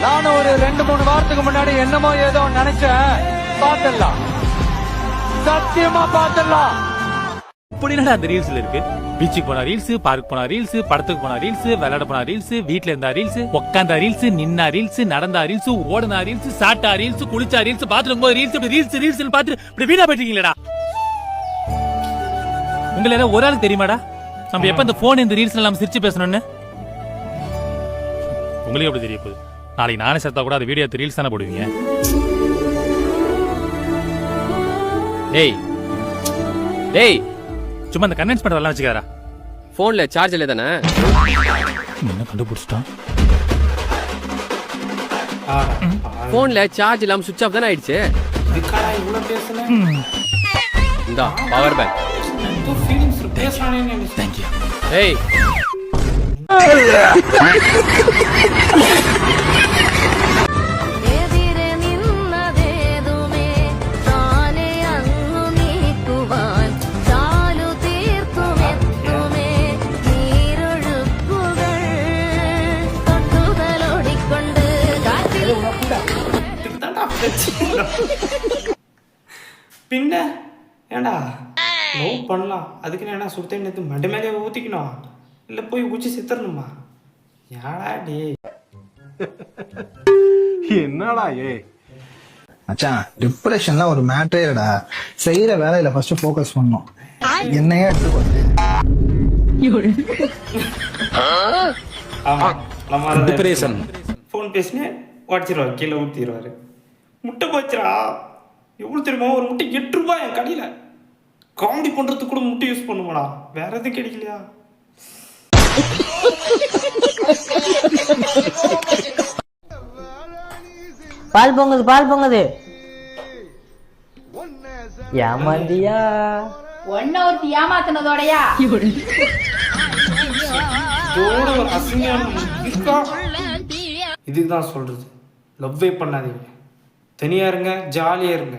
நானும் ஒரு 2-3 வாரத்துக்கு முன்னாடி என்னமோ ஏதோ நினைச்சேன். பாத்துடலாம், சத்தியமா பாத்துடலாம். இப்படி என்னடா அந்த ரீல்ஸ்ல இருக்கு? பீச்சுக்கு போனா ரீல்ஸ், பார்க் போனா ரீல்ஸ், படத்துக்கு போனா ரீல்ஸ், விளையாட போனா ரீல்ஸ், வீட்ல இருந்தா ரீல்ஸ், உட்காந்தா ரீல்ஸ், நின்னா ரீல்ஸ், நடந்தா ரீல்ஸ், ஓடுனா ரீல்ஸ், சாட்டா ரீல்ஸ், குளிச்சா ரீல்ஸ், பாத்ரூம் போய் ரீல்ஸ், இப்படி ரீல்ஸ் ரீல்ஸ் பாத்து இப்படி வீணா போயிட்டீங்களேடா. உங்களை ஒரு ஆளுக்கு தெரியுமாடா நம்ம எப்ப இந்த போன் இந்த ரீல்ஸ்ல நம்ம சிரிச்சு பேசணும்னு? உங்களுக்கு எப்படி தெரிய போகுது? நாளைக்கு நானே செத்தா கூட அது வீடியோ ரீல்ஸ் தானே போடுவீங்க. டேய் டேய், சும்மா இந்த கன்வின்ஸ் பண்றதெல்லாம் வச்சுக்காரா. போன்ல சார்ஜ் இல்ல தானே? என்ன கண்டுபிடிச்சிட்டான்? போன்ல சார்ஜ் இல்லாம சுவிட்ச் ஆஃப் தானே ஆயிடுச்சு. இதுக்காக இவ்வளவு பேசுனேன். இந்தா பவர் பேங்க். தூ ஃபீலிங்ஸ் பேசறானே நினைச்சேன். Thank you. ஏய் பின்ன ஏண்டா லவ் பண்ணலாம், அதுக்கு என்ன சுடு தண்ணி எடுத்து மண்டை மேலே ஊற்றிக்கணும், இல்லை போய் ஊச்சி செத்துறணுமா? ஏடா டே என்னடா ஏ மச்சான், டிப்ரெஷன்லாம் ஒரு மேட்டரே இல்லடா. செய்யற வேலையில ஃபர்ஸ்ட் ஃபோக்கஸ் பண்ணணும். என்னையே எடுத்துக்கொண்டு ஆமா நம்ம டிப்ரெஷன் ஃபோன் பேசினே உடச்சிருவாரு, கீழே ஊற்றிடுவாரு. முட்டை போச்சுரா, எவ்வளோ தெரியுமா? ஒரு முட்டை 8 ரூபாய் என் கடையில். காமெடி பண்ணுறதுக்கு கூட முட்டை யூஸ் பண்ணுவாடா, வேற எதுவும் கிடைக்கலையா? பால் பொங்குது, பால் பொங்குது. ஏமாந்தியா? ஒன்ன ஒருத்தி ஏமாத்தினதோடயா? இதோட ஒரு அசிங்கம் இருக்கா? இதுதான் சொல்றது, லவ்வே பண்ணாதீங்க, தனியா இருங்க, ஜாலியா இருங்க.